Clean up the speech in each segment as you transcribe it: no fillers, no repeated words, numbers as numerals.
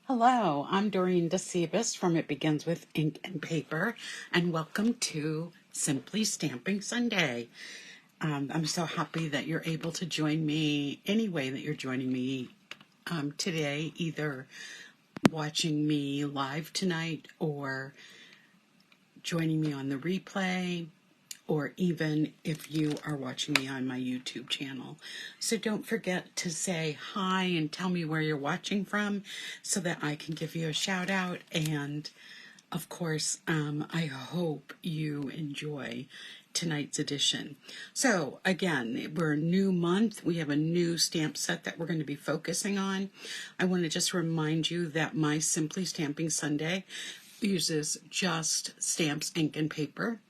Hello, I'm Dorene Decibus from It Begins with Ink and Paper, and welcome to Simply Stamping Sunday. I'm so happy that you're able to join me any way that you're joining me today, either watching me live tonight or joining me on the replay, or even if you are watching me on my YouTube channel. So don't forget to say hi and tell me where you're watching from so that I can give you a shout out. And of course, I hope you enjoy tonight's edition. So again, we're a new month. We have a new stamp set that we're going to be focusing on. I want to just remind you that my Simply Stamping Sunday uses just stamps, ink, and paper,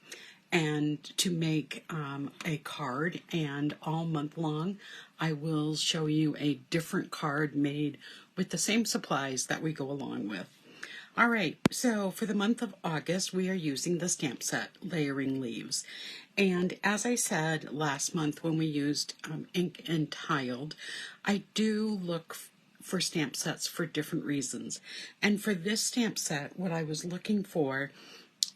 and to make a card, and all month long I will show you a different card made with the same supplies that we go along with. All right, so for the month of August we are using the stamp set Layering Leaves, and as I said last month when we used ink and tiled, I do look for stamp sets for different reasons, and for this stamp set what I was looking for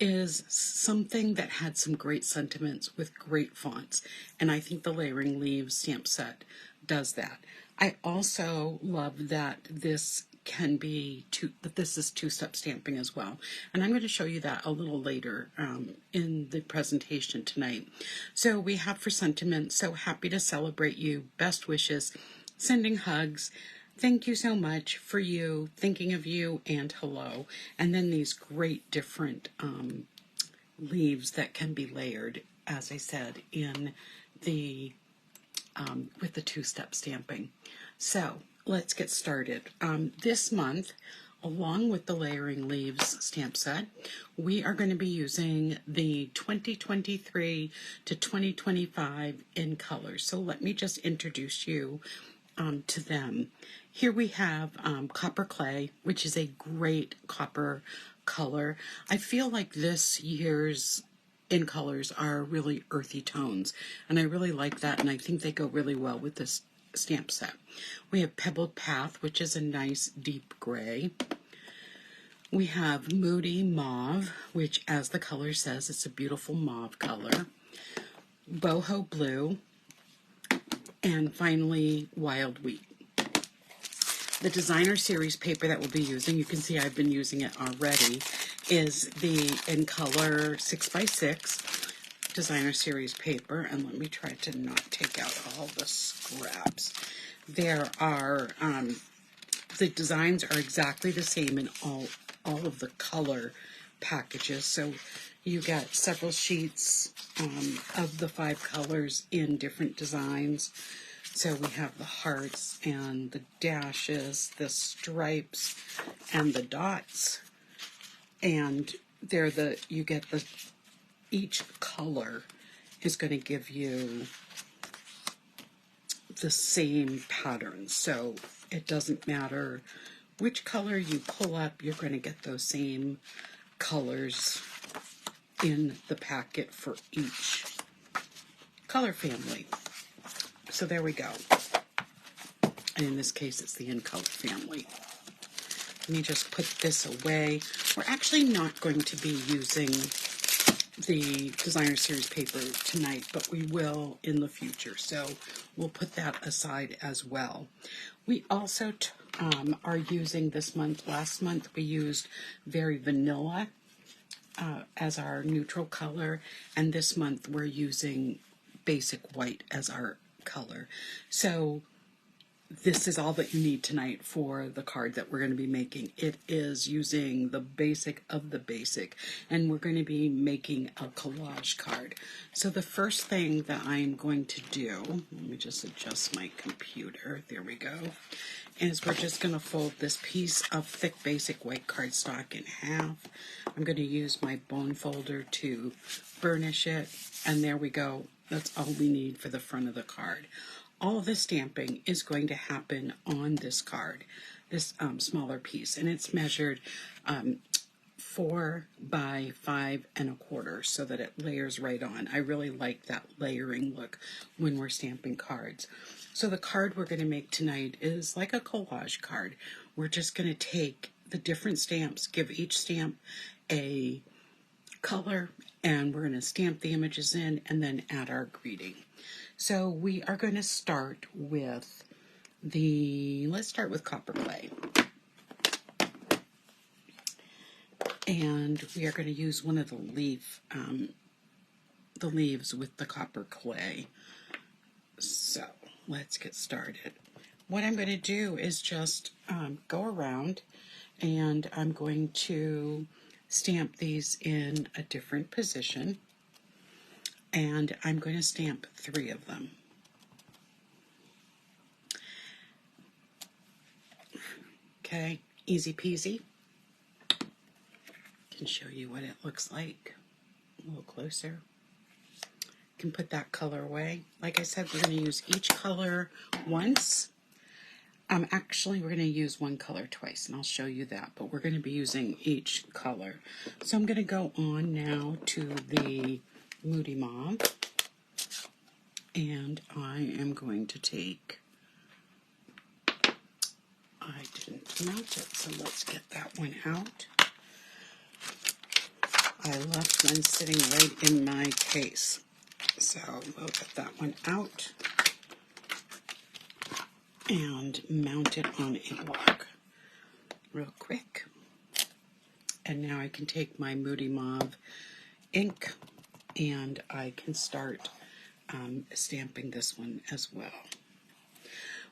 is something that had some great sentiments with great fonts, and I think the Layering Leaves stamp set does that. I also love that this can be this is two-step stamping as well, and I'm going to show you that a little later in the presentation tonight. So we have for sentiment, so happy to celebrate you, best wishes, sending hugs, thank you so much, for you, thinking of you, and hello. And then these great different leaves that can be layered, as I said, in the with the two-step stamping. So let's get started. This month, along with the Layering Leaves stamp set, we are going to be using the 2023 to 2025 in colors. So let me just introduce you to them. Here we have Copper Clay, which is a great copper color. I feel like this year's in colors are really earthy tones, and I really like that, and I think they go really well with this stamp set. We have Pebbled Path, which is a nice deep gray. We have Moody Mauve, which, as the color says, it's a beautiful mauve color. Boho Blue, and finally Wild Wheat. The designer series paper that we'll be using, you can see I've been using it already, is the in color 6x6 designer series paper. And let me try to not take out all the scraps. There are the designs are exactly the same in all of the color packages, so you get several sheets of the 5 colors in different designs. So we have the hearts and the dashes, the stripes, and the dots, and you get each color is going to give you the same pattern. So it doesn't matter which color you pull up, you're going to get those same colors in the packet for each color family. So there we go. And in this case, it's the in color family. Let me just put this away. We're actually not going to be using the designer series paper tonight, but we will in the future. So we'll put that aside as well. We also are using this month, last month we used Very Vanilla as our neutral color, and this month we're using Basic White as our color. So this is all that you need tonight for the card that we're going to be making. It is using the basic of the basic, and we're going to be making a collage card. So the first thing that I'm going to do, let me just adjust my computer, there we go, is we're just going to fold this piece of thick basic white cardstock in half. I'm going to use my bone folder to burnish it, and there we go. That's all we need for the front of the card. All of the stamping is going to happen on this card, this smaller piece, and it's measured 4 by 5 1/4 so that it layers right on. I really like that layering look when we're stamping cards. So the card we're going to make tonight is like a collage card. We're just going to take the different stamps, give each stamp a color, and we're going to stamp the images in and then add our greeting. So we are going to start with let's start with copper clay. And we are going to use one of the leaves with the copper clay. So let's get started. What I'm going to do is just go around, and I'm going to stamp these in a different position, and I'm going to stamp 3 of them. Okay, easy peasy. Can show you what it looks like a little closer. Can put that color away. Like I said, we're going to use each color once. Actually, we're going to use one color twice, and I'll show you that, but we're going to be using each color. So I'm going to go on now to the Moody Mauve, and I am going to take, I didn't mount it, so let's get that one out. I left one sitting right in my case, so we'll get that one out and mount it on a block real quick. And now I can take my Moody Mauve ink and I can start stamping this one as well.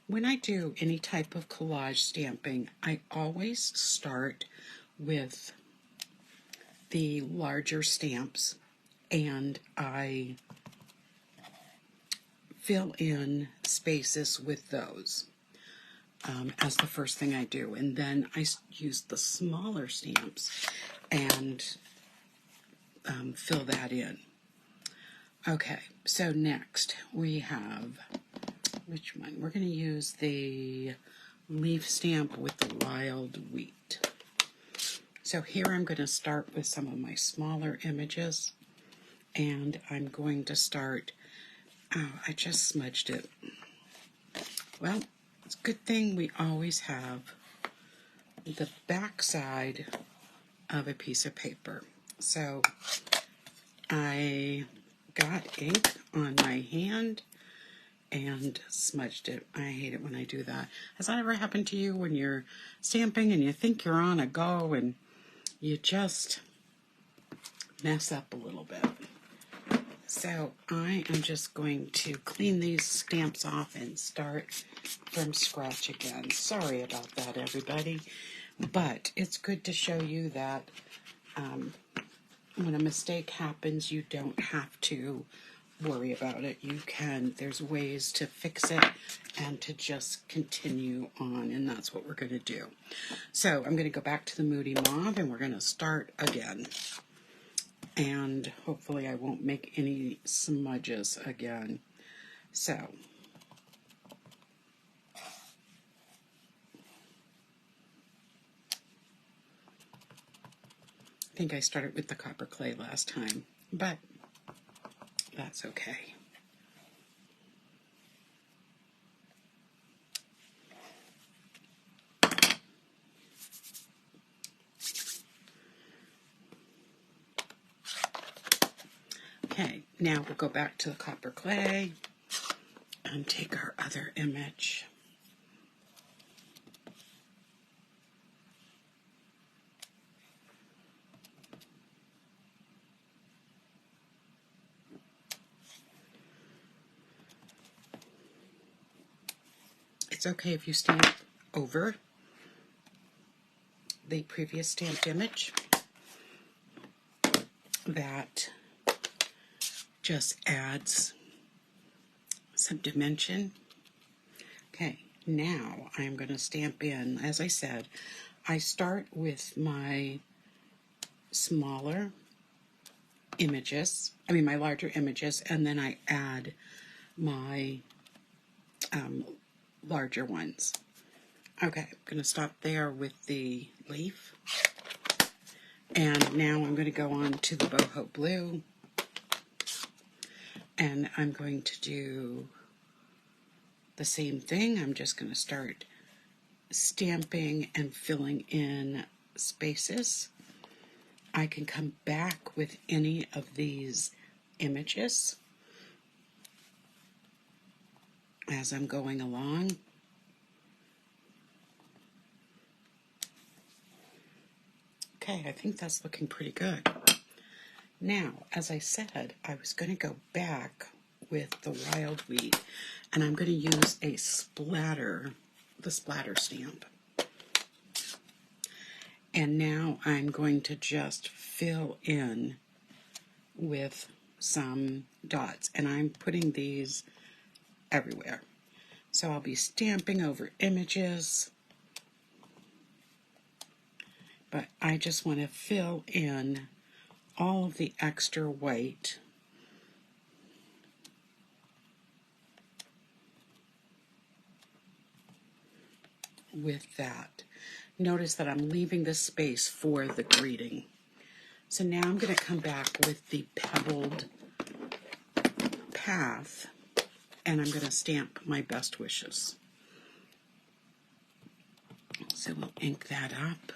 When I do any type of collage stamping, I always start with the larger stamps and I fill in spaces with those as the first thing I do, and then I use the smaller stamps and fill that in. Okay, so next we have, which one? We're going to use the leaf stamp with the wild wheat. So here I'm going to start with some of my smaller images, and I'm going to start, I just smudged it. Well, it's a good thing we always have the back side of a piece of paper. So I got ink on my hand and smudged it. I hate it when I do that. Has that ever happened to you when you're stamping and you think you're on a go and you just mess up a little bit? So I am just going to clean these stamps off and start from scratch again. Sorry about that, everybody. But it's good to show you that when a mistake happens, you don't have to worry about it. There's ways to fix it and to just continue on, and that's what we're going to do. So I'm going to go back to the Moody Mauve, and we're going to start again. And hopefully I won't make any smudges again. So I think I started with the copper clay last time, but that's okay. Okay, now we'll go back to the copper clay and take our other image. It's okay if you stamp over the previous stamped image. That just adds some dimension. Okay, now I'm going to stamp in. As I said, I start with my smaller images, my larger images, and then I add my larger ones. Okay, I'm going to stop there with the leaf. And now I'm going to go on to the boho blue. And I'm going to do the same thing. I'm just going to start stamping and filling in spaces. I can come back with any of these images as I'm going along. Okay, I think that's looking pretty good. Now, as I said, I was going to go back with the wild wheat, and I'm going to use a splatter, the splatter stamp. And now I'm going to just fill in with some dots, and I'm putting these everywhere. So I'll be stamping over images, but I just want to fill in all of the extra white with that. Notice that I'm leaving this space for the greeting. So now I'm going to come back with the pebbled path, and I'm going to stamp my best wishes. So we'll ink that up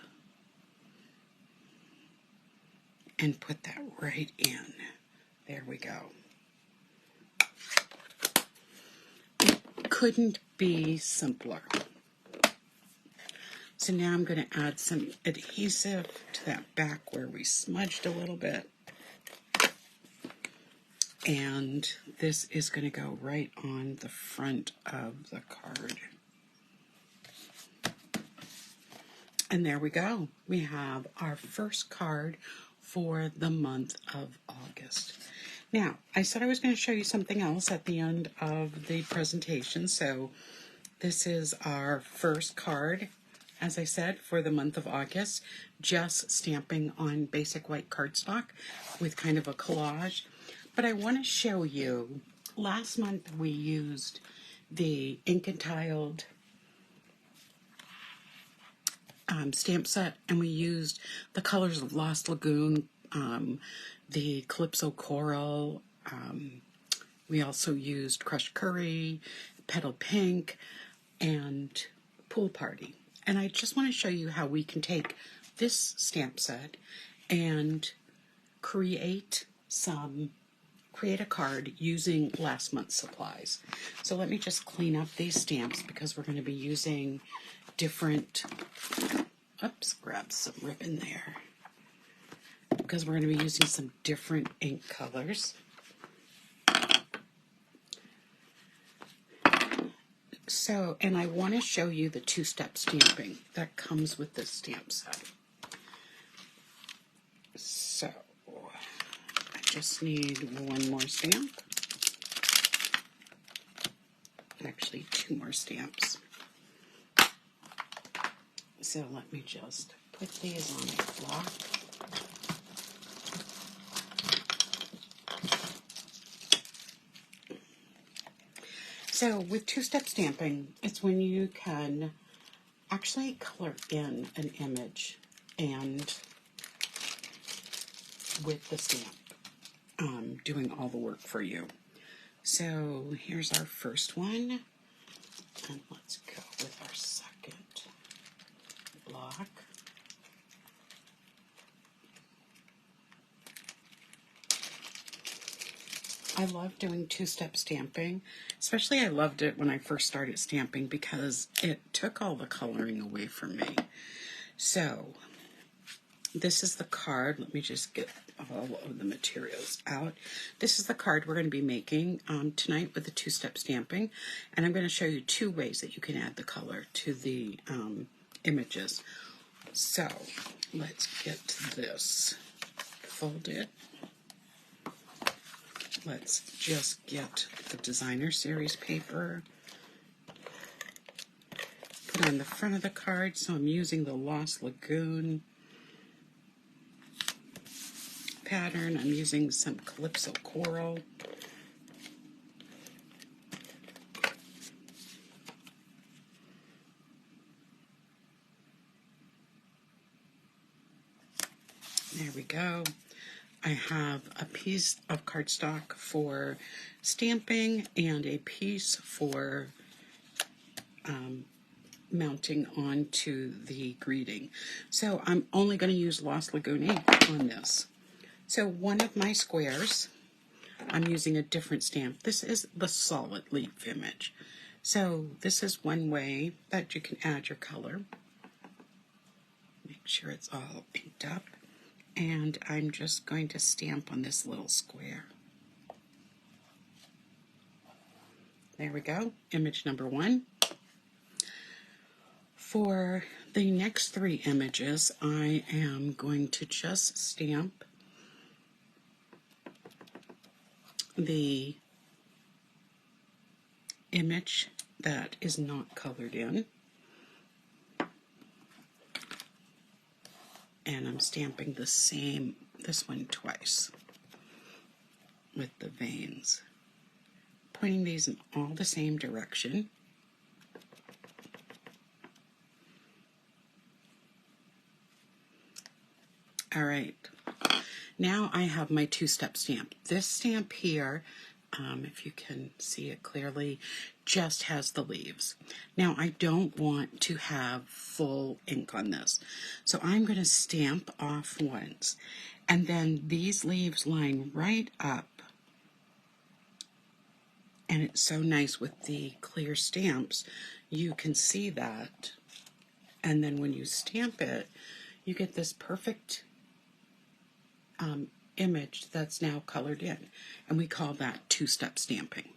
and put that right in. There we go. It couldn't be simpler. So now I'm going to add some adhesive to that back where we smudged a little bit. And this is going to go right on the front of the card. And there we go. We have our first card for the month of August. Now, I said I was going to show you something else at the end of the presentation. So this is our first card, as I said, for the month of August, just stamping on basic white cardstock with kind of a collage. But I want to show you, last month we used the ink and tiled stamp set, and we used the colors of Lost Lagoon, the Calypso Coral, we also used Crushed Curry, Petal Pink, and Pool Party. And I just want to show you how we can take this stamp set and create a card using last month's supplies. So let me just clean up these stamps because we're going to be using different, grab some ribbon there, because we're going to be using some different ink colors. So, and I want to show you the two-step stamping that comes with this stamp set. So, I just need one more stamp. Actually, two more stamps. So let me just put these on a block. So with two-step stamping, it's when you can actually color in an image and with the stamp, doing all the work for you. So here's our first one, and let's go with our second block. I love doing two-step stamping. Especially I loved it when I first started stamping because it took all the coloring away from me. So this is the card. Let me just get all of the materials out. This is the card we're going to be making tonight with the two-step stamping. And I'm going to show you two ways that you can add the color to the images. So let's get this folded. Let's just get the designer series paper, put on the front of the card. So I'm using the Lost Lagoon pattern. I'm using some Calypso Coral. There we go. I have a piece of cardstock for stamping and a piece for mounting onto the greeting. So I'm only going to use Lost Lagoon ink on this. So one of my squares, I'm using a different stamp. This is the solid leaf image. So this is one way that you can add your color. Make sure it's all inked up. And I'm just going to stamp on this little square. There we go, image number 1. For the next 3 images, I am going to just stamp the image that is not colored in. And I'm stamping the same, this one twice with the veins. Pointing these in all the same direction. All right, now I have my 2-step stamp. This stamp here, if you can see it clearly, just has the leaves. Now I don't want to have full ink on this, so I'm going to stamp off once, and then these leaves line right up, and it's so nice with the clear stamps, you can see that, and then when you stamp it, you get this perfect image that's now colored in, and we call that 2-step stamping.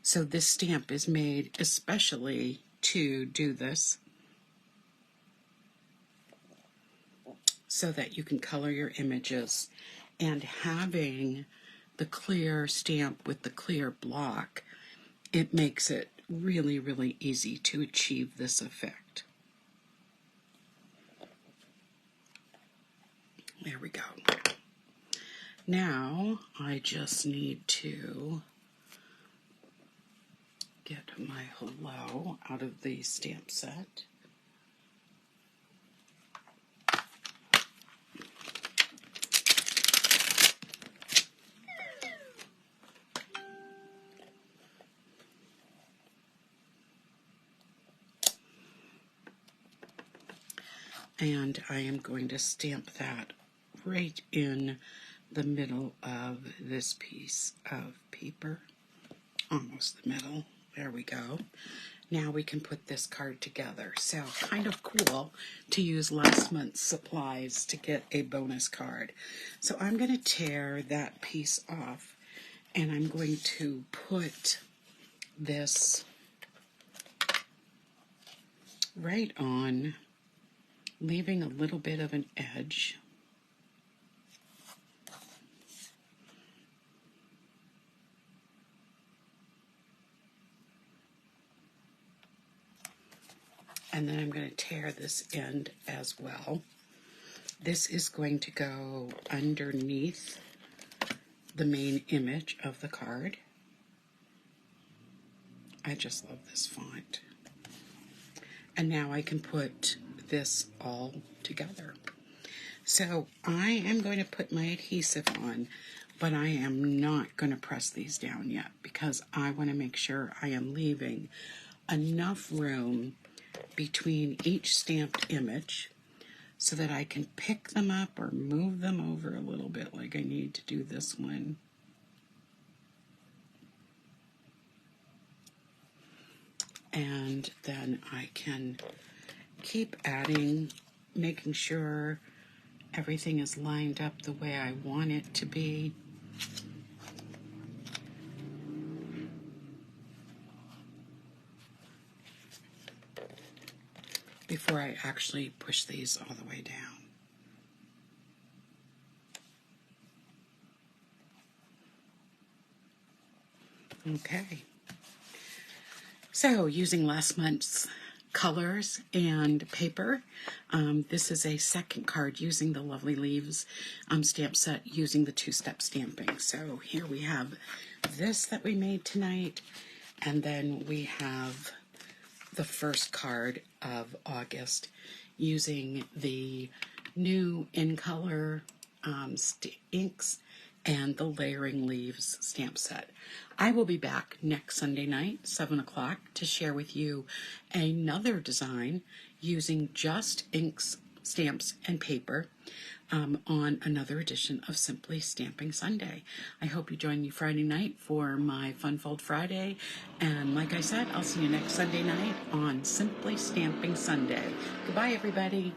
So this stamp is made especially to do this, so that you can color your images, and having the clear stamp with the clear block, it makes it really, really easy to achieve this effect. There we go. Now I just need to get my hello out of the stamp set. And I am going to stamp that right in the middle of this piece of paper. Almost the middle. There we go. Now we can put this card together. So kind of cool to use last month's supplies to get a bonus card. So I'm going to tear that piece off, and I'm going to put this right on, leaving a little bit of an edge. And then I'm going to tear this end as well. This is going to go underneath the main image of the card. I just love this font. And now I can put this all together. So I am going to put my adhesive on, but I am not going to press these down yet, because I want to make sure I am leaving enough room between each stamped image so that I can pick them up or move them over a little bit, like I need to do this one. And then I can keep adding, making sure everything is lined up the way I want it to be. Before I actually push these all the way down. Okay. So using last month's colors and paper, this is a second card using the Lovely Leaves stamp set using the 2-step stamping. So here we have this that we made tonight, and then we have the first card of August using the new in color inks and the Layering Leaves stamp set. I will be back next Sunday night, 7 o'clock, to share with you another design using just inks, stamps, and paper on another edition of Simply Stamping Sunday. I hope you join me Friday night for my Fun Fold Friday. And like I said, I'll see you next Sunday night on Simply Stamping Sunday. Goodbye, everybody.